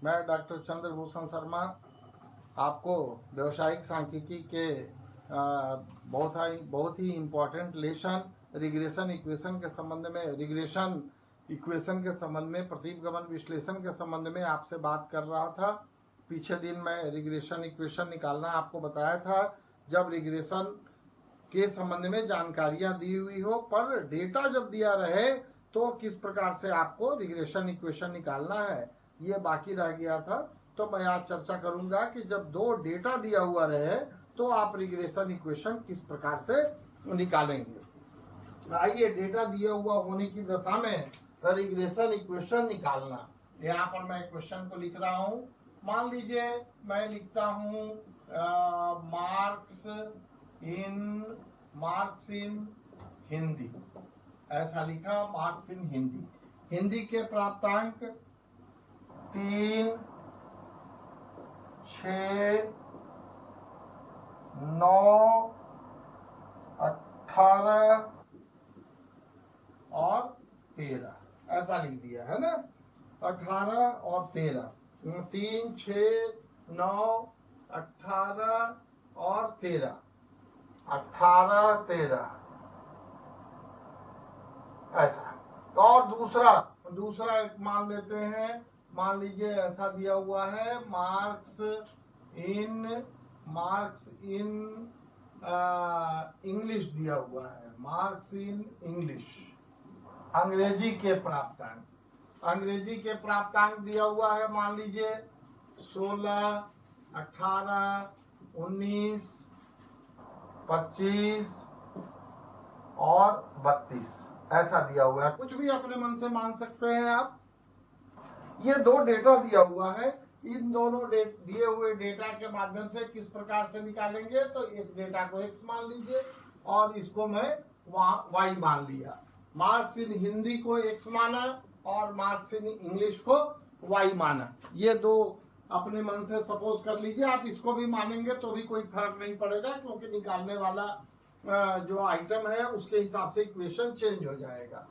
मैं डॉक्टर चंद्रभूषण शर्मा आपको व्यवसायिक सांख्यिकी के बहुत ही इम्पोर्टेंट लेसन रिग्रेशन इक्वेशन के संबंध में प्रतीक विश्लेषण के संबंध में आपसे बात कर रहा था। पीछे दिन मैं रिग्रेशन इक्वेशन निकालना आपको बताया था। जब रिग्रेशन के संबंध में जानकारियां दी हुई हो पर डेटा जब दिया रहे तो किस प्रकार से आपको रिग्रेशन इक्वेशन निकालना है, ये बाकी रह गया था। तो मैं आज चर्चा करूंगा कि जब दो डेटा दिया हुआ रहे तो आप रिग्रेशन इक्वेशन किस प्रकार से निकालेंगे। आइए, डेटा दिया हुआ होने की दशा में रिग्रेशन इक्वेशन निकालना। यहाँ पर मैं क्वेश्चन को लिख रहा हूँ। मान लीजिए मैं लिखता हूँ मार्क्स इन हिंदी, ऐसा लिखा। मार्क्स इन हिंदी के प्राप्तांक 3, 6, 9, 18 और 13, ऐसा लिख दिया है ना। 18 और 13, 3, 6, 9, 18 और 13, 18, 13 ऐसा। और दूसरा एक मान लेते हैं। मान लीजिए ऐसा दिया हुआ है, मार्क्स इन इंग्लिश दिया हुआ है। मार्क्स इन इंग्लिश, अंग्रेजी के प्राप्तांक दिया हुआ है। मान लीजिए 16, 18, 19, 25 और 32 ऐसा दिया हुआ है। कुछ भी अपने मन से मान सकते हैं आप। ये दो डेटा दिया हुआ है। इन दोनों दिए हुए डेटा के माध्यम से किस प्रकार से निकालेंगे, तो एक डेटा को x मान लीजिए और इसको मैं y मान लिया। मार्क्स इन हिंदी को x माना और मार्क्स इन इंग्लिश को y माना। ये दो अपने मन से सपोज कर लीजिए। आप इसको भी मानेंगे तो भी कोई फर्क नहीं पड़ेगा, क्योंकि निकालने वाला जो आइटम है उसके हिसाब से इक्वेशन चेंज हो जाएगा।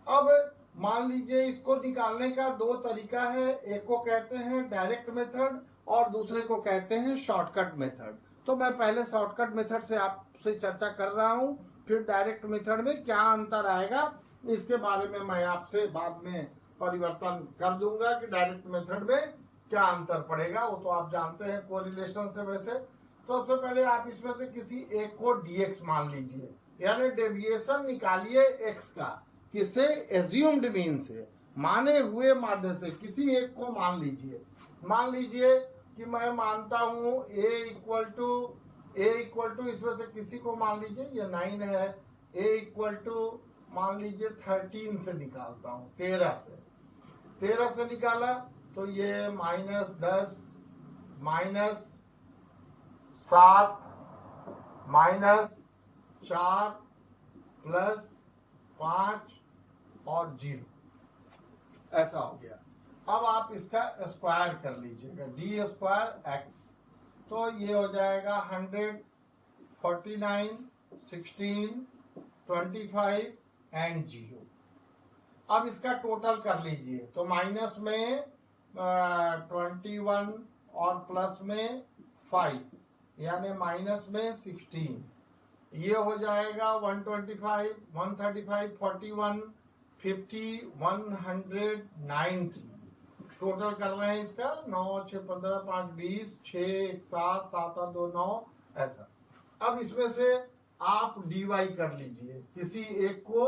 अब मान लीजिए इसको निकालने का दो तरीका है। एक को कहते हैं डायरेक्ट मेथड और दूसरे को कहते हैं शॉर्टकट मेथड। तो मैं पहले शॉर्टकट मेथड से आपसे चर्चा कर रहा हूं, फिर डायरेक्ट मेथड में क्या अंतर आएगा इसके बारे में मैं आपसे बाद में परिवर्तन कर दूंगा कि डायरेक्ट मेथड में क्या अंतर पड़ेगा। वो तो आप जानते हैं कोरिलेशन से। वैसे तो सबसे पहले आप इसमें से किसी एक को dx मान लीजिए, यानी डेविएशन निकालिए x का। किसे? एज्यूम्ड मीन से, माने हुए माध्य से किसी एक को मान लीजिए। मान लीजिए कि मैं मानता हूं a इक्वल टू इसमें से किसी को मान लीजिए, ये 9 है। a इक्वल टू मान लीजिए 13 से निकालता हूं, 13 से निकाला तो ये -10, -7, -4 +5 और 0 ऐसा हो गया। अब आप इसका स्क्वायर कर लीजिएगा, d²x, तो ये हो जाएगा 100, 49, 16, 25 एंड 0। अब इसका टोटल कर लीजिए, तो माइनस में 21 और प्लस में 5, यानी माइनस में 16। ये हो जाएगा 125, 135, 41, 50, 190। टोटल कर रहे हैं इसका 9, 6, 15, 5, 20, 6, 1, 7, 7, 8, 2, 9 ऐसा। अब इसमें से आप dy कर लीजिए, किसी एक को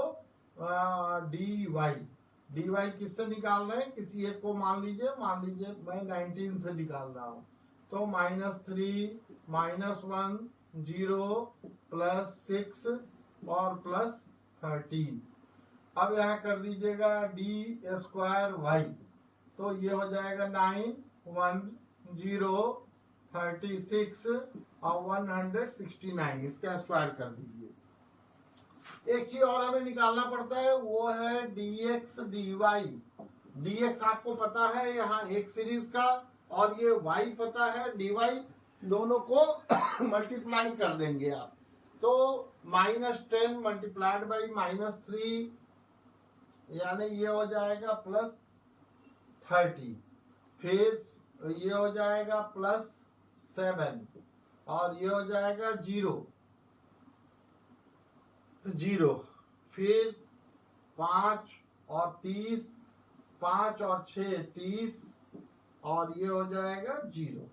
dy किससे निकाल रहे हैं? किसी एक को मान लीजिए मैं 19 से निकाल रहा हूं, तो -3, -1, 0, +6 और +13। अब यहाँ कर दीजिएगा d²y, तो ये हो जाएगा 9, 1, 0, 36 और 169। इसका स्क्वायर कर दीजिए। एक चीज और हमें निकालना पड़ता है, वो है dx dy। dx आपको पता है यहाँ एक सीरीज का, और ये y पता है dy, दोनों को मल्टीप्लाई कर देंगे आप, तो -10 मल्टीप्लाइड बाई -3, यानी ये हो जाएगा +30। फिर ये हो जाएगा +7 और ये हो जाएगा 0 0, फिर 5 और 30, 5 और 6 30 और ये हो जाएगा 0।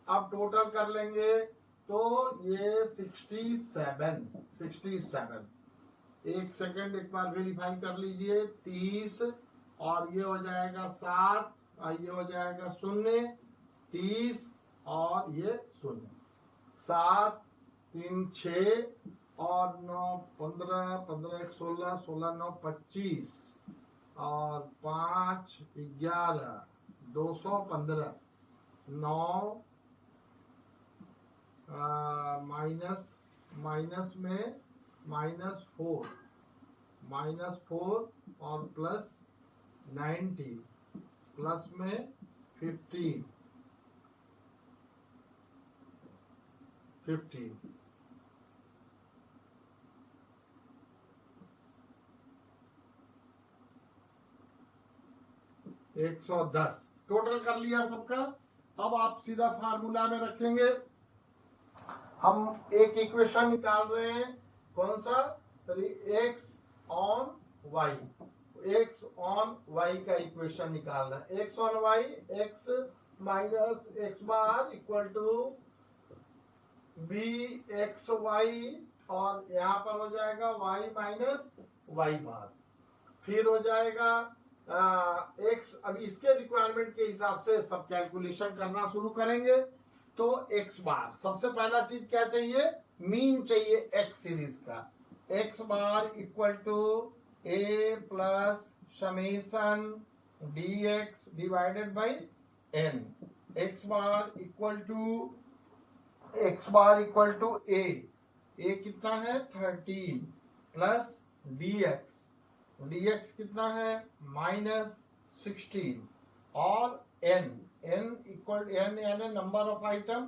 अब टोटल कर लेंगे तो ये 67। एक सेकंड एक बार वेरीफाई कर लीजिए। 30 और ये हो जाएगा 7 और ये हो जाएगा 0, 30 और ये 0, 7 3 6 और 9 15, 15 1 16, 16 9 25 और 5 11, 215, 9 माइनस में -4 और +90 प्लस में 15 110 टोटल कर लिया सबका। अब आप सीधा फार्मूला में रखेंगे। हम एक इक्वेशन निकाल रहे हैं, कौन सा? x ऑन y का इक्वेशन निकाल रहे हैं। x on y, x minus x bar equal to bxy और यहाँ पर हो जाएगा y माइनस y बार। फिर हो जाएगा x। अभी इसके रिक्वायरमेंट के हिसाब से सब कैलकुलेशन करना शुरू करेंगे। तो x बार, सबसे पहला चीज क्या चाहिए? मीन चाहिए x सीरीज का। x bar equal to a plus summation dx divided by n। x bar equal to a कितना है? 13 प्लस dx कितना है? -16 और n इक्वल यानी नंबर ऑफ आइटम,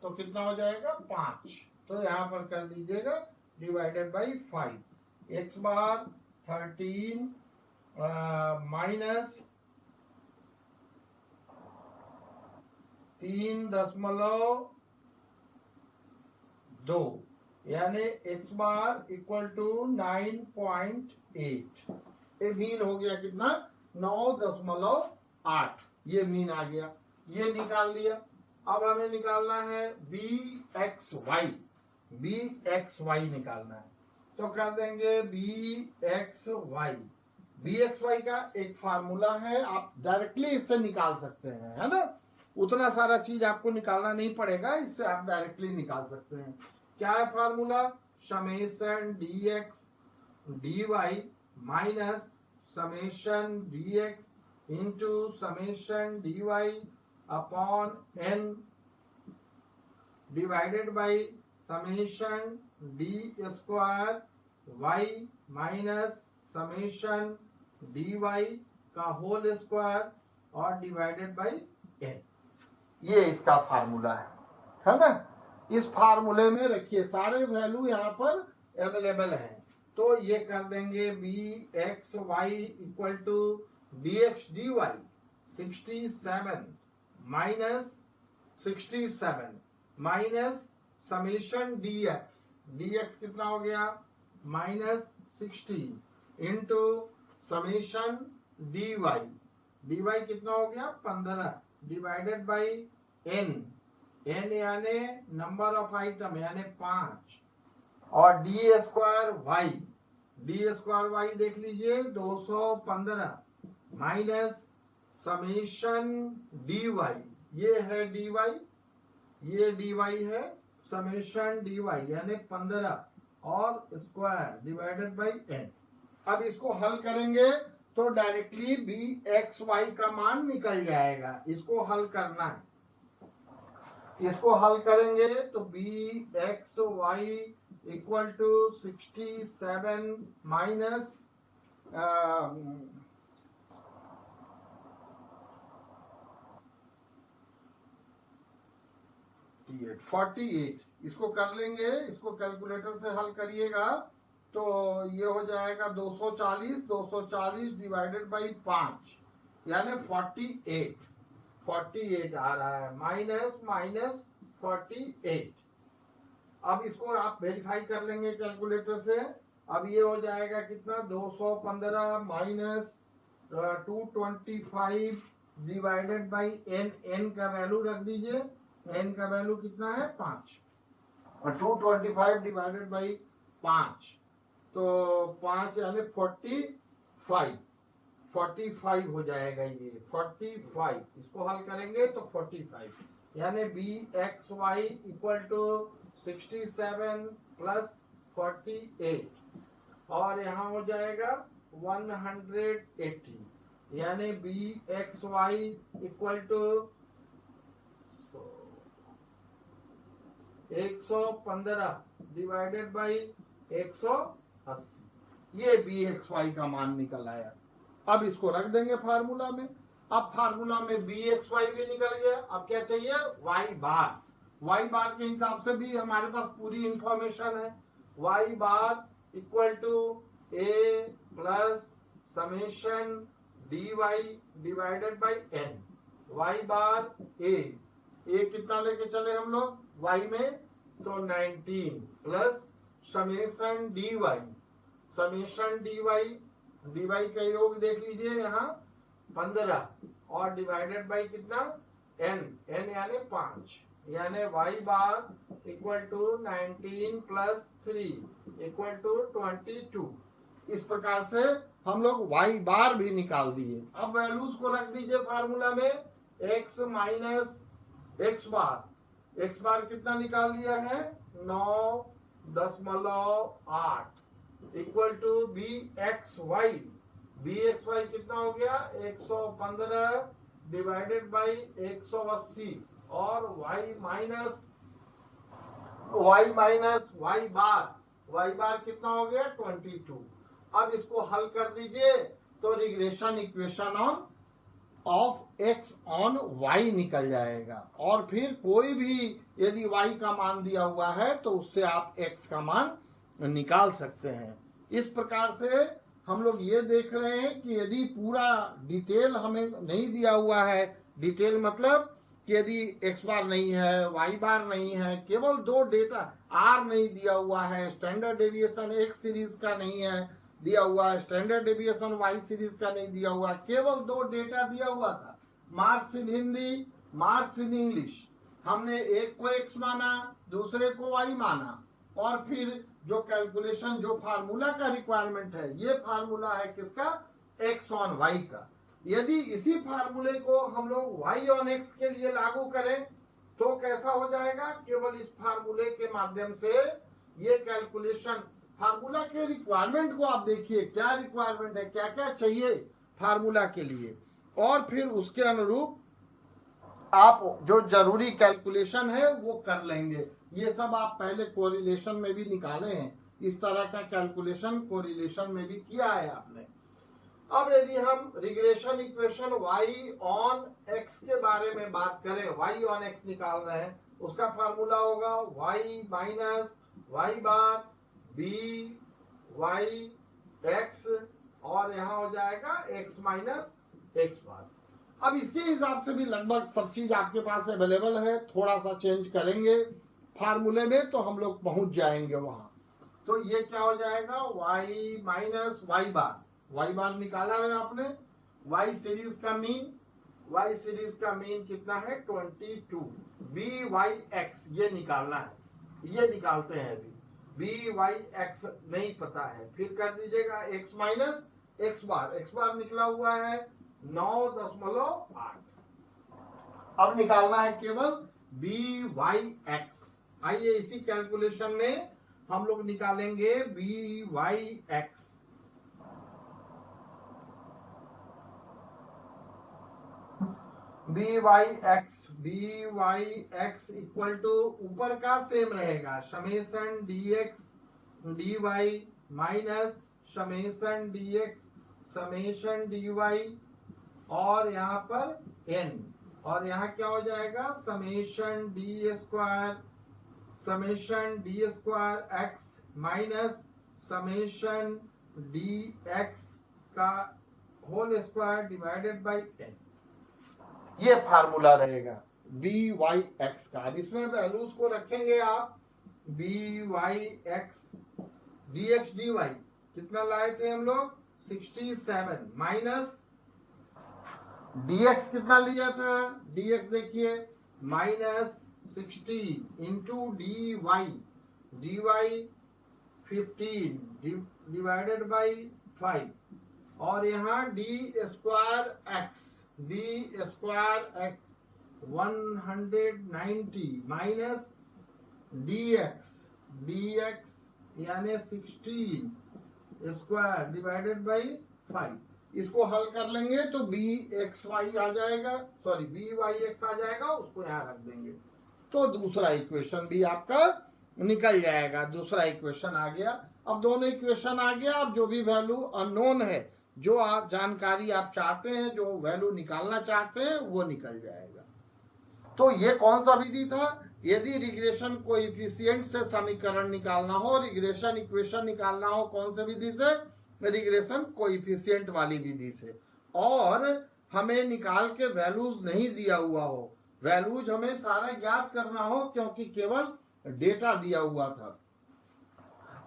तो कितना हो जाएगा? 5। तो यहाँ पर कर दीजिएगा divided by 5। x bar 13 minus 3.2 यानी x बार इक्वल टू 9.8। ये मीन हो गया कितना? 9.8। ये मीन आ गया, ये निकाल लिया। अब हमें निकालना है bxy निकालना है। तो कर देंगे bxy का एक फार्मूला है, आप डायरेक्टली इससे निकाल सकते हैं, है ना। उतना सारा चीज आपको निकालना नहीं पड़ेगा, इससे आप डायरेक्टली निकाल सकते हैं। क्या है formula? Summation dx dy minus summation dx into summation dy upon n divided by summation d square y minus summation dy का होल स्क्वायर और डिवाइडेड बाई n। ये इसका फार्मूला है ना। इस फार्मूले में रखिए, सारे वैल्यू यहाँ पर अवेलेबल हैं। तो ये कर देंगे bxy equal to dx dy 67 minus summation dx कितना हो गया? -16 इंटू समेशन dy कितना हो गया? 15 डिवाइडेड बाई n यानी नंबर ऑफ आइटम यानी 5 और डी स्क्वायर वाई देख लीजिए 215 माइनस समेशन dy, ये है dy, ये dy है, समेशन dy यानी 15 और स्क्वायर डिवाइडेड बाई n। अब इसको हल करेंगे तो डायरेक्टली bxy का मान निकल जाएगा। इसको हल करना है, इसको हल करेंगे तो bxy इक्वल टू 67 माइनस 48। इसको कर लेंगे, इसको कैलकुलेटर से हल करिएगा तो ये हो जाएगा 240 डिवाइडेड बाई 5 यानी 48। 48 आ रहा है, माइनस 48। अब इसको आप वेरीफाई कर लेंगे कैलकुलेटर से। अब ये हो जाएगा कितना, 215 minus 225 divided by n। n का वैल्यू रख दीजिए, n का वैल्यू कितना है 5, और 225 डिवाइडेड बाई 5, तो 5 यानी 45 हो जाएगा। ये 45, इसको हल करेंगे तो 45 यानी bxy इक्वल टू 67 प्लस 48, और यहाँ हो जाएगा 180, यानी bxy equal to 115 divided by 180, ये bxy का मान निकल आया। अब इसको रख देंगे फार्मूला में। अब फार्मूला में bxy भी निकल गया। अब क्या चाहिए, y बार। y बार के हिसाब से भी हमारे पास पूरी इंफॉर्मेशन है। y bar equal to a plus summation dy divided by n। y bar a कितना लेके चले हम लोग y में, तो 19 प्लस समेशन dy का योग देख लीजिए यहाँ 15, और डिवाइडेड बाई कितना n यानी 5, यानी y bar equal to 19 plus 3 equal to 22। इस प्रकार से हम लोग y बार भी निकाल दिए। अब वैल्यूज को रख दीजिए फार्मूला में, x माइनस x बार कितना निकाल दिया है 9.8 इक्वल टू bxy कितना हो गया 115 डिवाइडेड बाई 180, और y माइनस y बार कितना हो गया 22। अब इसको हल कर दीजिए तो regression equation of x on y निकल जाएगा, और फिर कोई भी यदि y का मान दिया हुआ है तो उससे आप x का मान निकाल सकते हैं। इस प्रकार से हम लोग ये देख रहे हैं कि यदि पूरा डिटेल हमें नहीं दिया हुआ है, डिटेल मतलब कि यदि x बार नहीं है, y बार नहीं है, केवल दो डेटा r नहीं दिया हुआ है, स्टैंडर्ड डेविएशन x सीरीज का नहीं है दिया हुआ है, स्टैंडर्ड डेविएशन y सीरीज का नहीं दिया हुआ, केवल दो डेटा दिया हुआ था, marks in Hindi, marks in English. हमने एक को x माना, दूसरे को y माना, और फिर जो कैलकुलेशन, जो फार्मूला का रिक्वायरमेंट है, ये फार्मूला है किसका, x ऑन y का। यदि इसी फार्मूले को हम लोग y ऑन x के लिए लागू करें तो कैसा हो जाएगा, केवल इस फार्मूले के माध्यम से ये कैलकुलेशन, फार्मूला के रिक्वायरमेंट को आप देखिए, क्या रिक्वायरमेंट है, क्या क्या चाहिए फार्मूला के लिए, और फिर उसके अनुरूप आप जो जरूरी कैलकुलेशन है वो कर लेंगे। ये सब आप पहले कोरिलेशन में भी निकाले हैं, इस तरह का कैलकुलेशन कोरिलेशन में भी किया है आपने। अब यदि हम regression equation y on x के बारे में बात करें, y ऑन x निकाल रहे हैं, उसका फार्मूला होगा y माइनस y बार b y x, और यहाँ हो जाएगा x माइनस x बार। अब इसके हिसाब से भी लगभग सब चीज आपके पास अवेलेबल है, थोड़ा सा चेंज करेंगे फार्मूले में तो हम लोग पहुंच जाएंगे वहां। तो ये क्या हो जाएगा, y माइनस y बार निकाला है आपने, y सीरीज का मीन कितना है 22, byx ये निकालना है, ये निकालते हैं अभी, byx नहीं पता है, फिर कर दीजिएगा x माइनस x बार निकला हुआ है 9.8। अब निकालना है केवल byx। आइए इसी कैलकुलेशन में हम लोग निकालेंगे byx। byx इक्वल टू ऊपर का सेम रहेगा, summation dx dy minus summation dx summation dy, और यहाँ पर n, और यहाँ क्या हो जाएगा summation D square x minus summation D X का whole square divided by n। ये फार्मूला रहेगा बी वाई एक्स का। इसमें वैल्यूज को रखेंगे आप, B Y X D X D Y कितना लाए थे हम लोग 67 माइनस dx कितना लिया था, dx देखिए minus 16 into D Y 15 divided by 5 और यहाँ D square X 190 minus dx यानी 16 स्क्वायर डिवाइडेड बाई 5। इसको हल कर लेंगे तो बी एक्स वाई आ जाएगा, सॉरी बी वाई एक्स आ जाएगा, उसको यहाँ रख देंगे तो दूसरा इक्वेशन भी आपका निकल जाएगा। दूसरा इक्वेशन आ गया। अब दोनों इक्वेशन आ गया। अब जो भी वैल्यू अननोन है, जो आप जानकारी आप चाहते हैं, जो वैल्यू निकालना चाहते हैं, वो निकल जाएगा। तो ये कौन सा विधि था, यदि रिग्रेशन कोएफिशिएंट से समीकरण निकालना हो, रिग्रेशन इक्वेशन निकालना हो, कौन से विधि से, रिग्रेशन कोएफिशिएंट वाली विधि से, और हमें निकाल के वैल्यूज नहीं दिया हुआ हो, वैल्यूज हमें सारा याद करना हो क्योंकि केवल डेटा दिया हुआ था।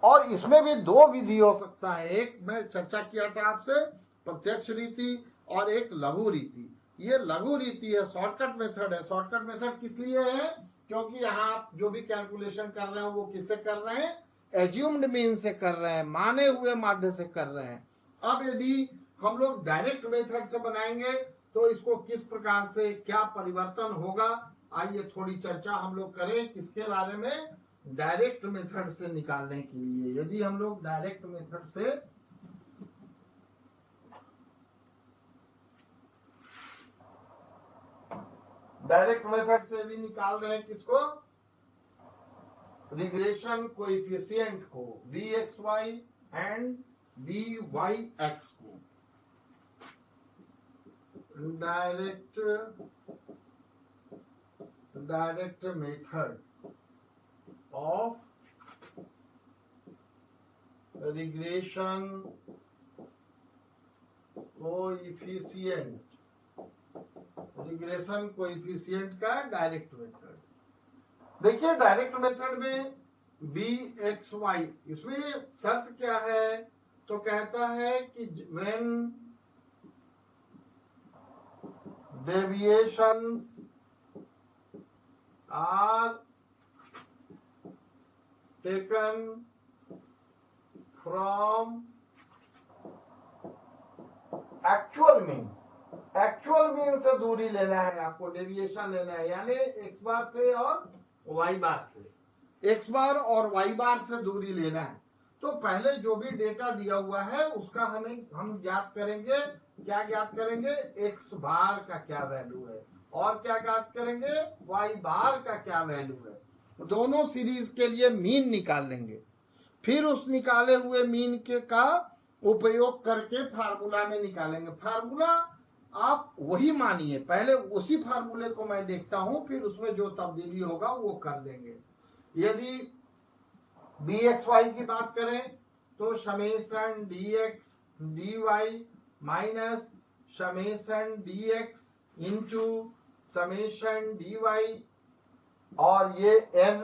और इसमें भी दो विधि हो सकता है, एक मैं चर्चा किया था आपसे प्रत्यक्ष रीति और एक लघु रीति। ये लघु रीति है, शॉर्टकट मेथड है। शॉर्टकट मेथड किस लिए है, क्योंकि यहाँ आप जो भी कैलकुलेशन कर रहे हो वो किससे कर रहे हैं, एज्यूम्ड मीन से कर रहे हैं, माने हुए माध्य से कर रहे हैं। अब यदि हम लोग डायरेक्ट मेथड से बनाएंगे तो इसको किस प्रकार से क्या परिवर्तन होगा, आइए थोड़ी चर्चा हम लोग करें किसके बारे में, डायरेक्ट मेथड से निकालने के लिए। यदि हम लोग डायरेक्ट मेथड से यदि निकाल रहे हैं किसको, रिग्रेशन कोएफिशिएंट को, B X Y and B Y X को, direct method of regression coefficient, regression coefficient का डायरेक्ट मेथड। देखिए डायरेक्ट मेथड में बी एक्स वाई, इसमें शर्त क्या है, तो कहता है कि when deviations are taken from actual mean, actual mean से दूरी लेना है आपको, डेविएशन लेना है, यानी एक्स बार से और वाई बार से, एक्स बार और वाई बार से दूरी लेना है। तो पहले जो भी डेटा दिया हुआ है उसका हम ज्ञात करेंगे, क्या ज्ञात करेंगे, एक्स बार का क्या वैल्यू है और क्या ज्ञात करेंगे, वाई बार का क्या वैल्यू है। दोनों सीरीज के लिए मीन निकाल लेंगे, फिर उस निकाले हुए मीन के का उपयोग करके फार्मूला में निकालेंगे। फार्मूला आप वही मानिए, पहले उसी फार्मूले को मैं देखता हूं, फिर उसमें जो तब्दीली होगा वो कर देंगे। यदि बी एक्स वाई की बात करें तो summation D X D Y minus summation D X into summation D Y, और ये n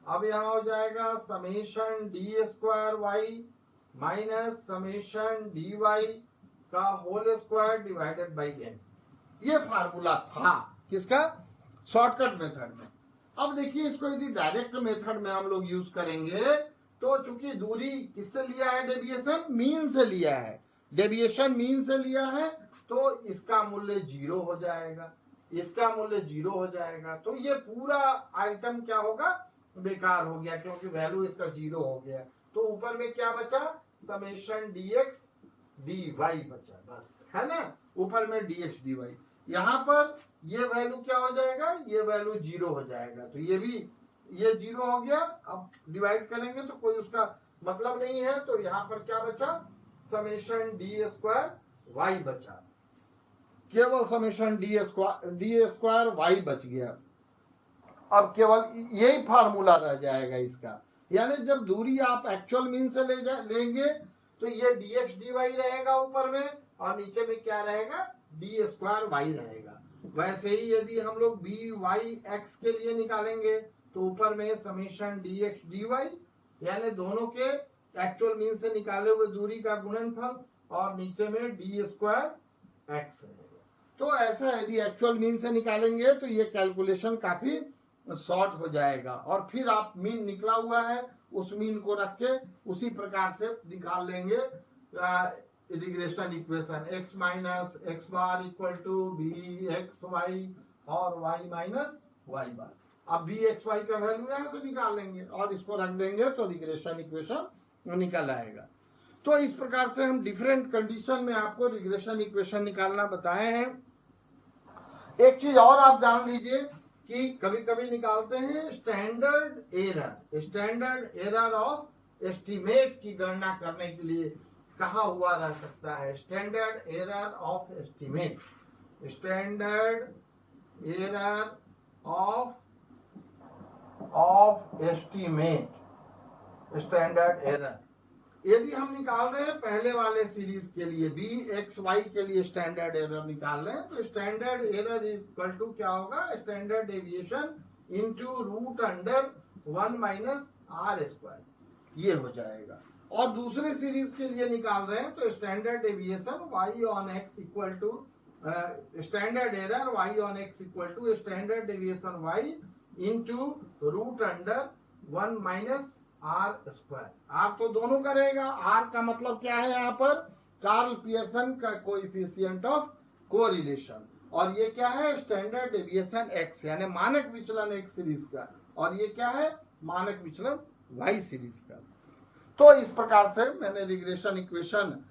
अब यहां हो जाएगा summation D square Y minus summation D Y का whole square divided by n। ये फार्मूला था किसका, शॉर्टकट मेथड में। अब देखिए इसको यदि डायरेक्ट मेथड में हम लोग यूज करेंगे तो चूंकि दूरी किससे लिया है, डेविएशन मीन से लिया है, डेविएशन मीन से लिया है, तो इसका मूल्य 0 हो जाएगा, इसका मूल्य 0 हो जाएगा। तो ये पूरा आइटम क्या होगा, बेकार हो गया, क्योंकि वैल्यू इसका 0 हो गया। तो ऊपर में क्या बचा, summation D X D Y बचा, बस है ना, ऊपर में डी एक्स डी वाई। यहाँ पर ये वैल्यू क्या हो जाएगा, ये वैल्यू 0 हो जाएगा, तो ये भी ये 0 हो गया। अब डिवाइड करेंगे तो कोई उसका मतलब नहीं है, तो यहाँ पर क्या बचा, समेशन डी स्क्वायर वाई बचा, केवल समेशन डी स्क्वायर वाई बच गया। अब केवल यही फार्मूला रह जाएगा इसका, यानी जब दूरी आप एक्चुअल मीन से लेंगे तो ये डी एक्स डी वाई रहेगा ऊपर में, और नीचे में क्या रहेगा, डी स्क्वायर वाई रहेगा। वैसे ही यदि हम लोग बी वाई एक्स के लिए निकालेंगे तो ऊपर में summation D X D Y, यानी दोनों के एक्चुअल मीन से निकाले हुए दूरी का गुणनफल, और नीचे में डी स्क्वायर एक्स है। तो ऐसा यदि एक्चुअल मीन से निकालेंगे तो ये कैलकुलेशन काफी शॉर्ट हो जाएगा, और फिर आप मीन निकला हुआ है उस मीन को रख के उसी प्रकार से निकाल लेंगे regression equation x minus X bar equal to B X Y और y माइनस वाई बार। अब बी एक्स वाई का वैल्यू यहां से निकाल लेंगे और इसको रख देंगे तो रिग्रेशन इक्वेशन निकल आएगा। तो इस प्रकार से हम डिफरेंट कंडीशन में आपको रिग्रेशन इक्वेशन निकालना बताए हैं। एक चीज और आप जान लीजिए कि कभी कभी निकालते हैं स्टैंडर्ड एरर ऑफ एस्टिमेट की गणना करने के लिए कहा हुआ रह सकता है। Standard error of estimate, standard error of estimate, standard error यदि हम निकाल रहे हैं पहले वाले सीरीज के लिए बी एक्स वाई के लिए स्टैंडर्ड एरर निकाल रहे हैं तो स्टैंडर्ड एरर इक्वल टू क्या होगा, standard deviation into root under 1 minus R square, ये हो जाएगा। और दूसरे सीरीज के लिए निकाल रहे हैं तो standard deviation Y on X equal to standard error Y on X equal to standard deviation Y into root under 1 minus R square. R तो दोनों का रहेगा, आर का मतलब क्या है यहाँ पर, कार्ल पियर्सन का कोएफिशिएंट ऑफ कोरिलेशन, और ये क्या है स्टैंडर्ड डेविएशन एक्स यानी मानक विचलन एक्स सीरीज का, और ये क्या है मानक विचलन वाई सीरीज का। तो इस प्रकार से मैंने रिग्रेशन इक्वेशन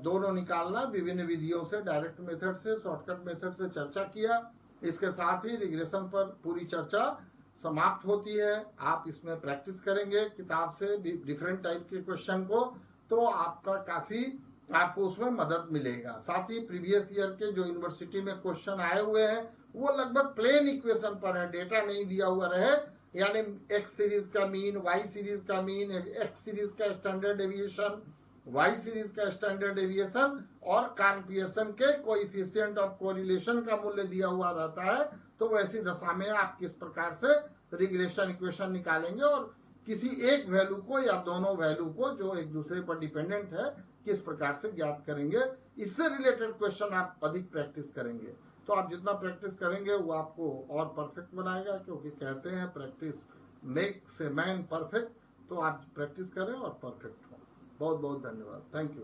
दोनों निकालना विभिन्न विधियों से, डायरेक्ट मेथड से, शॉर्टकट मेथड से चर्चा किया। इसके साथ ही रिग्रेशन पर पूरी चर्चा समाप्त होती है। आप इसमें प्रैक्टिस करेंगे किताब से डिफरेंट टाइप के क्वेश्चन को, तो आपका काफी आपको उसमें मदद मिलेगा। साथ ही प्रीवियस ईयर के जो यूनिवर्सिटी में क्वेश्चन आए हुए हैं वो लगभग प्लेन इक्वेशन पर है, डेटा नहीं दिया हुआ रहे, यानी एक्स सीरीज का मीन, वाई सीरीज का मीन, एक्स सीरीज का स्टैंडर्ड डेविएशन, वाई सीरीज का स्टैंडर्ड डेविएशन और कार्ल पियर्सन के कोएफिशिएंट ऑफ कोरिलेशन का मूल्य दिया हुआ रहता है। तो वैसी दशा में आप किस प्रकार से रिग्रेशन इक्वेशन निकालेंगे और किसी एक वैल्यू को या दोनों वैल्यू को जो एक दूसरे पर डिपेंडेंट है किस प्रकार से ज्ञात करेंगे, इससे रिलेटेड क्वेश्चन आप अधिक प्रैक्टिस करेंगे। तो आप जितना प्रैक्टिस करेंगे वो आपको और परफेक्ट बनाएगा, क्योंकि कहते हैं practice makes a man perfect. तो आप प्रैक्टिस करें और परफेक्ट हो। बहुत बहुत धन्यवाद, थैंक यू।